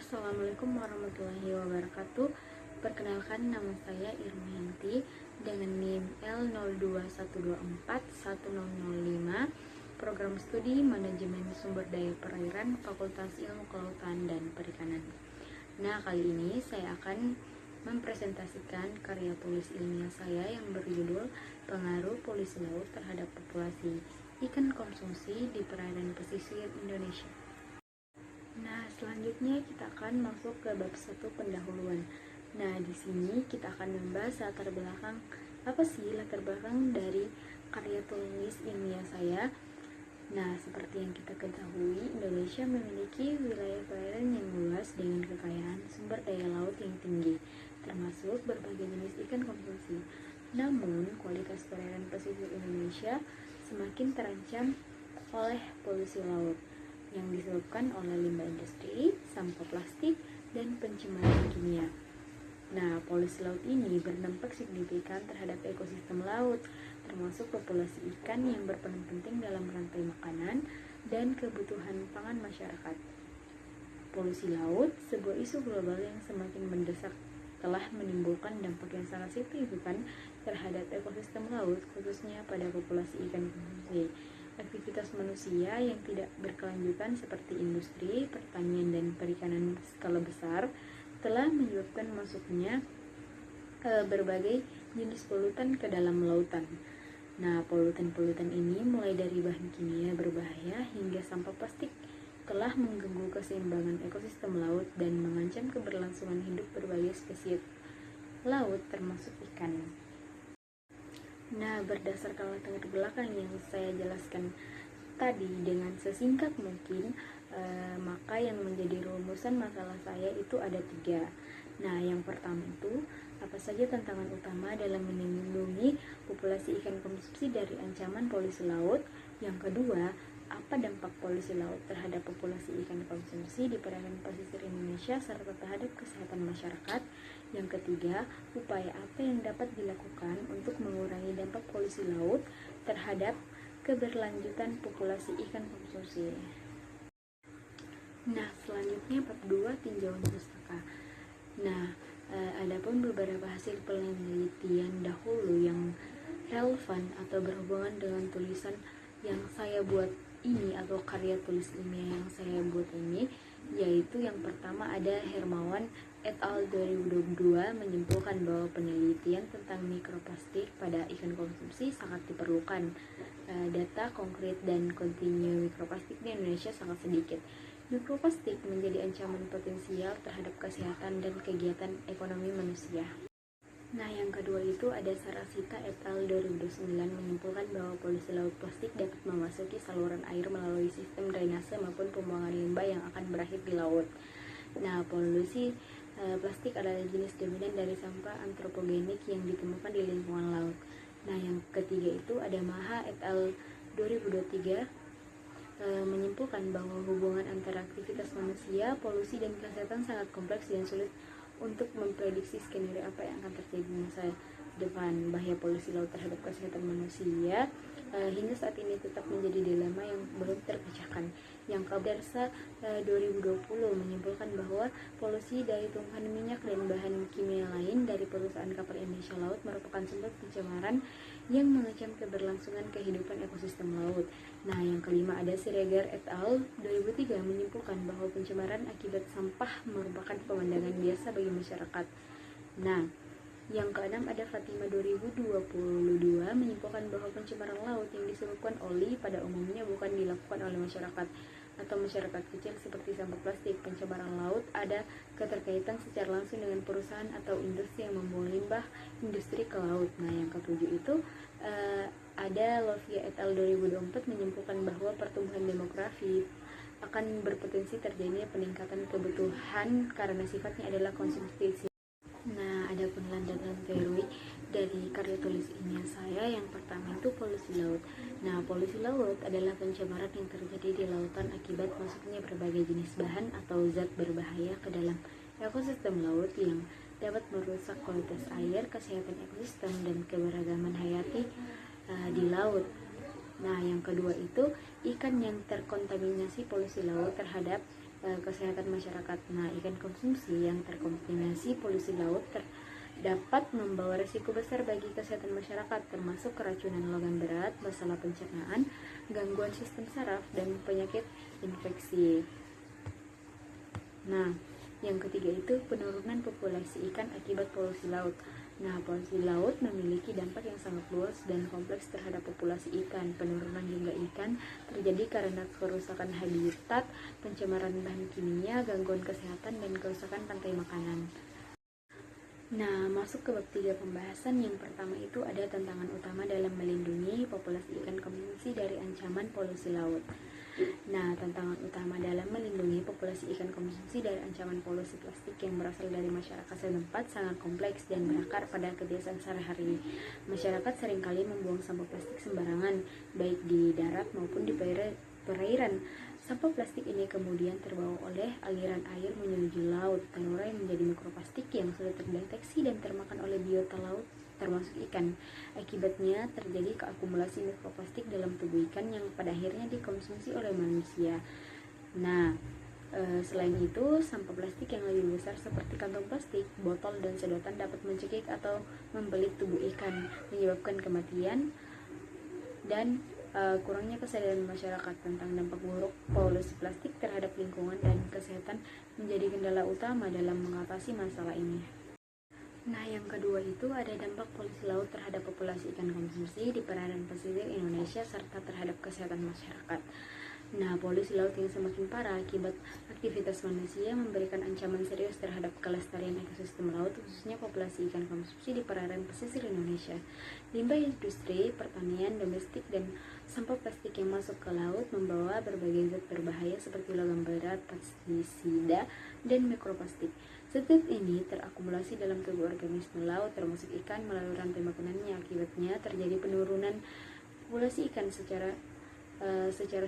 Assalamualaikum warahmatullahi wabarakatuh. Perkenalkan, nama saya Irmianti dengan NIM L021241005, Program Studi Manajemen Sumber Daya Perairan, Fakultas Ilmu Kelautan dan Perikanan. Nah, kali ini saya akan mempresentasikan karya tulis ilmiah saya yang berjudul Pengaruh Polusi Laut Terhadap Populasi Ikan Konsumsi di Perairan Pesisir Indonesia. Nah, selanjutnya kita akan masuk ke bab 1 pendahuluan. Nah, di sini kita akan membahas latar belakang, apa sih latar belakang dari karya tulis ilmiah saya. Nah, seperti yang kita ketahui, Indonesia memiliki wilayah perairan yang luas dengan kekayaan sumber daya laut yang tinggi, termasuk berbagai jenis ikan konsumsi. Namun, kualitas perairan pesisir Indonesia semakin terancam oleh polusi laut yang disebabkan oleh limbah industri, sampah plastik, dan pencemaran kimia. Nah, polusi laut ini berdampak signifikan terhadap ekosistem laut, termasuk populasi ikan yang berperan penting dalam rantai makanan dan kebutuhan pangan masyarakat. Polusi laut, sebuah isu global yang semakin mendesak, telah menimbulkan dampak yang sangat signifikan terhadap ekosistem laut, khususnya pada populasi ikan konsumsi. Aktivitas manusia yang tidak berkelanjutan seperti industri, pertanian, dan perikanan skala besar telah menyebabkan masuknya berbagai jenis polutan ke dalam lautan. Nah, polutan-polutan ini mulai dari bahan kimia berbahaya hingga sampah plastik telah mengganggu keseimbangan ekosistem laut dan mengancam keberlangsungan hidup berbagai spesies laut termasuk ikan. Nah, berdasarkan latar belakang yang saya jelaskan tadi dengan sesingkat mungkin, maka yang menjadi rumusan masalah saya itu ada 3. Nah, yang pertama itu, apa saja tantangan utama dalam melindungi populasi ikan konsumsi dari ancaman polusi laut? Yang kedua, apa dampak polusi laut terhadap populasi ikan konsumsi di perairan pesisir Indonesia serta terhadap kesehatan masyarakat? Yang ketiga, upaya apa yang dapat dilakukan untuk mengurangi dampak polusi laut terhadap keberlanjutan populasi ikan konsumsi. Nah, selanjutnya bab 2, tinjauan pustaka. Nah, adapun beberapa hasil penelitian dahulu yang relevan atau berhubungan dengan tulisan yang saya buat ini atau karya tulis ilmiah yang saya buat ini, yaitu yang pertama ada Hermawan et al. 2022 menyimpulkan bahwa penelitian tentang mikroplastik pada ikan konsumsi sangat diperlukan. Data konkret dan kontinu mikroplastik di Indonesia sangat sedikit. Mikroplastik menjadi ancaman potensial terhadap kesehatan dan kegiatan ekonomi manusia. Nah, yang kedua itu ada Sarasita et al. 2009 menyimpulkan bahwa polusi laut plastik dapat memasuki saluran air melalui sistem drainase maupun pembuangan limbah yang akan berakhir di laut. Nah, polusi plastik adalah jenis dominan dari sampah antropogenik yang ditemukan di lingkungan laut. Nah, yang ketiga itu ada Maha et al. 2023 menyimpulkan bahwa hubungan antara aktivitas manusia, polusi, dan kesehatan sangat kompleks dan sulit untuk memprediksi skenario apa yang akan terjadi di masa depan. Bahaya polusi laut terhadap kesehatan manusia hingga saat ini tetap menjadi dilema yang belum terpecahkan. Yang Kabarsa 2020 menyimpulkan bahwa polusi dari tumpahan minyak dan bahan kimia lain dari perusahaan kapal Indonesia Laut merupakan sumber pencemaran yang mengancam keberlangsungan kehidupan ekosistem laut. Nah, yang kelima ada Siregar et al. 2003 menyimpulkan bahwa pencemaran akibat sampah merupakan pemandangan biasa bagi masyarakat. Nah, yang keenam ada Fatima 2022 menyimpulkan bahwa pencemaran laut yang disebabkan oli pada umumnya bukan dilakukan oleh masyarakat atau masyarakat kecil seperti sampah plastik. Pencemaran laut ada keterkaitan secara langsung dengan perusahaan atau industri yang membuang limbah industri ke laut. Nah, yang ketujuh itu ada Lovia et al. 2024 menyimpulkan bahwa pertumbuhan demografi akan berpotensi terjadinya peningkatan kebutuhan karena sifatnya adalah konsumsi. Nah, ada pun landasan teori dari karya tulis ilmiah saya. Yang pertama itu polusi laut. Nah, polusi laut adalah pencemaran yang terjadi di lautan akibat masuknya berbagai jenis bahan atau zat berbahaya ke dalam ekosistem laut yang dapat merusak kualitas air, kesehatan ekosistem, dan keberagaman hayati di laut. Nah, yang kedua itu ikan yang terkontaminasi polusi laut terhadap kesehatan masyarakat. Nah, ikan konsumsi yang terkontaminasi polusi laut dapat membawa risiko besar bagi kesehatan masyarakat, termasuk keracunan logam berat, masalah pencernaan, gangguan sistem saraf, dan penyakit infeksi. Nah, yang ketiga itu penurunan populasi ikan akibat polusi laut. Nah, polusi laut memiliki dampak yang sangat luas dan kompleks terhadap populasi ikan. Penurunan jumlah ikan terjadi karena kerusakan habitat, pencemaran bahan kimia, gangguan kesehatan, dan kerusakan rantai makanan. Nah, masuk ke bab 3 pembahasan. Yang pertama itu ada tantangan utama dalam melindungi populasi ikan konsumsi dari ancaman polusi laut. Nah, tantangan utama dalam melindungi populasi ikan konsumsi dari ancaman polusi plastik yang berasal dari masyarakat setempat sangat kompleks dan berakar pada kebiasaan sehari-hari. Masyarakat seringkali membuang sampah plastik sembarangan, baik di darat maupun di perairan. Sampah plastik ini kemudian terbawa oleh aliran air menuju laut, terurai menjadi mikroplastik yang sulit terdeteksi dan termakan oleh biota laut termasuk ikan. Akibatnya terjadi keakumulasi mikroplastik dalam tubuh ikan yang pada akhirnya dikonsumsi oleh manusia. Nah, selain itu, sampah plastik yang lebih besar seperti kantong plastik, botol, dan sedotan dapat mencekik atau membelit tubuh ikan, menyebabkan kematian dan kurangnya kesadaran masyarakat tentang dampak buruk polusi plastik terhadap lingkungan dan kesehatan menjadi kendala utama dalam mengatasi masalah ini. Nah, yang kedua itu ada dampak polusi laut terhadap populasi ikan konsumsi di perairan pesisir Indonesia serta terhadap kesehatan masyarakat. Nah, polusi laut yang semakin parah akibat aktivitas manusia memberikan ancaman serius terhadap kelestarian ekosistem laut, khususnya populasi ikan konsumsi di perairan pesisir Indonesia. Limbah industri, pertanian, domestik, dan sampah plastik yang masuk ke laut membawa berbagai zat berbahaya seperti logam berat, pestisida, dan mikroplastik. Zat ini terakumulasi dalam tubuh organisme laut termasuk ikan melalui rantai makanannya. Akibatnya terjadi penurunan populasi ikan secara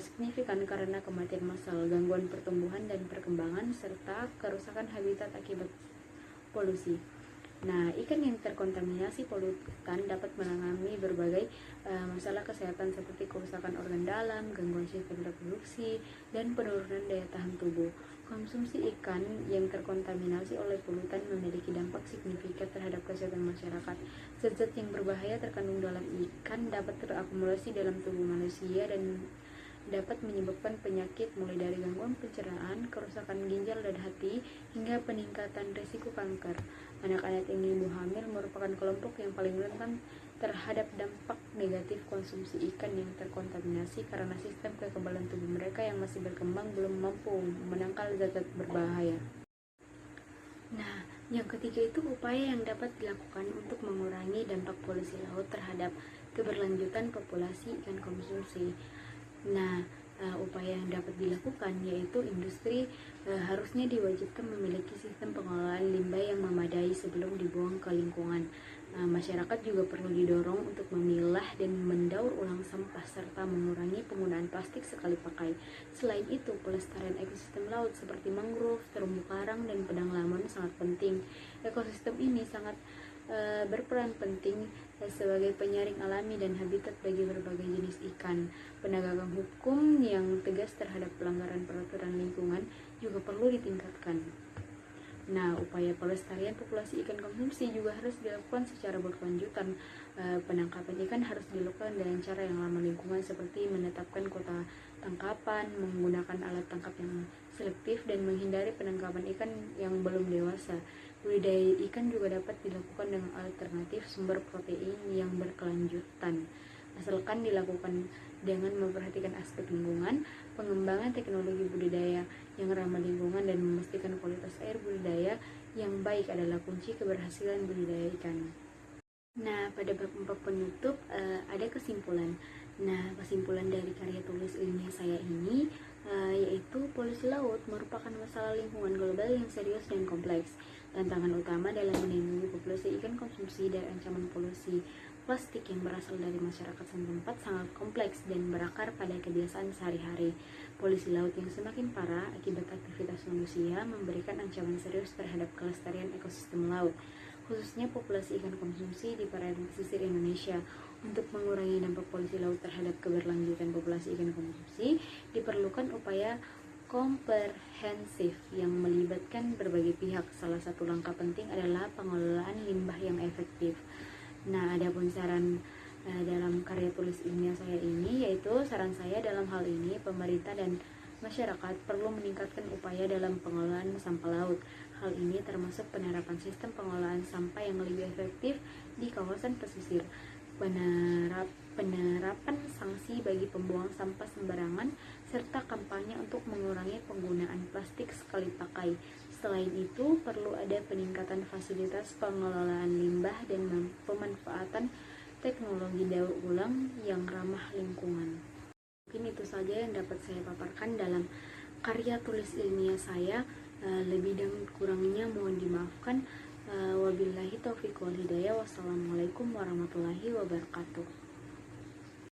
signifikan karena kematian massal, gangguan pertumbuhan dan perkembangan, serta kerusakan habitat akibat polusi. Nah, ikan yang terkontaminasi polutan dapat mengalami berbagai masalah kesehatan seperti kerusakan organ dalam, gangguan sistem reproduksi, dan penurunan daya tahan tubuh. Konsumsi ikan yang terkontaminasi oleh polutan memiliki dampak signifikan terhadap kesehatan masyarakat. Zat-zat yang berbahaya terkandung dalam ikan dapat terakumulasi dalam tubuh manusia dan dapat menyebabkan penyakit mulai dari gangguan pencernaan, kerusakan ginjal dan hati, hingga peningkatan risiko kanker. Anak-anak yang ibu hamil merupakan kelompok yang paling rentan terhadap dampak negatif konsumsi ikan yang terkontaminasi karena sistem kekebalan tubuh mereka yang masih berkembang belum mampu menangkal zat-zat berbahaya. Nah, yang ketiga itu upaya yang dapat dilakukan untuk mengurangi dampak polusi laut terhadap keberlanjutan populasi ikan konsumsi. Nah, upaya yang dapat dilakukan yaitu industri harusnya diwajibkan memiliki sistem pengelolaan limbah yang memadai sebelum dibuang ke lingkungan. Masyarakat juga perlu didorong untuk memilah dan mendaur ulang sampah serta mengurangi penggunaan plastik sekali pakai. Selain itu, pelestarian ekosistem laut seperti mangrove, terumbu karang, dan padang lamun sangat penting. Ekosistem ini sangat berperan penting sebagai penyaring alami dan habitat bagi berbagai jenis ikan. Penegakan hukum yang tegas terhadap pelanggaran peraturan lingkungan juga perlu ditingkatkan. Nah, upaya pelestarian populasi ikan konsumsi juga harus dilakukan secara berkelanjutan. Penangkapan ikan harus dilakukan dengan cara yang ramah lingkungan seperti menetapkan kuota tangkapan, menggunakan alat tangkap yang selektif, dan menghindari penangkapan ikan yang belum dewasa. Budidaya ikan juga dapat dilakukan dengan alternatif sumber protein yang berkelanjutan, asalkan dilakukan dengan memperhatikan aspek lingkungan. Pengembangan teknologi budidaya yang ramah lingkungan dan memastikan kualitas air budidaya yang baik adalah kunci keberhasilan budidaya ikan. Nah, pada bab 4 penutup ada kesimpulan. Nah, kesimpulan dari karya tulis ilmiah saya ini yaitu polusi laut merupakan masalah lingkungan global yang serius dan kompleks. Tantangan utama dalam melindungi populasi ikan konsumsi dari ancaman polusi plastik yang berasal dari masyarakat setempat sangat kompleks dan berakar pada kebiasaan sehari-hari. Polusi laut yang semakin parah akibat aktivitas manusia memberikan ancaman serius terhadap kelestarian ekosistem laut, khususnya populasi ikan konsumsi di perairan pesisir Indonesia. Untuk mengurangi dampak polusi laut terhadap keberlanjutan populasi ikan konsumsi, diperlukan upaya komprehensif yang melibatkan berbagai pihak. Salah satu langkah penting adalah pengelolaan limbah yang efektif. Nah, adapun saran dalam karya tulis ilmiah saya ini, yaitu saran saya dalam hal ini pemerintah dan masyarakat perlu meningkatkan upaya dalam pengelolaan sampah laut. Hal ini termasuk penerapan sistem pengelolaan sampah yang lebih efektif di kawasan pesisir, penerapan sanksi bagi pembuang sampah sembarangan, serta kampanye untuk mengurangi penggunaan plastik sekali pakai. Selain itu, perlu ada peningkatan fasilitas pengelolaan limbah dan pemanfaatan teknologi daur ulang yang ramah lingkungan. Mungkin itu saja yang dapat saya paparkan dalam karya tulis ilmiah saya. Lebih dan kurangnya mohon dimaafkan. Wabillahi taufiq wal hidayah. Wassalamualaikum warahmatullahi wabarakatuh.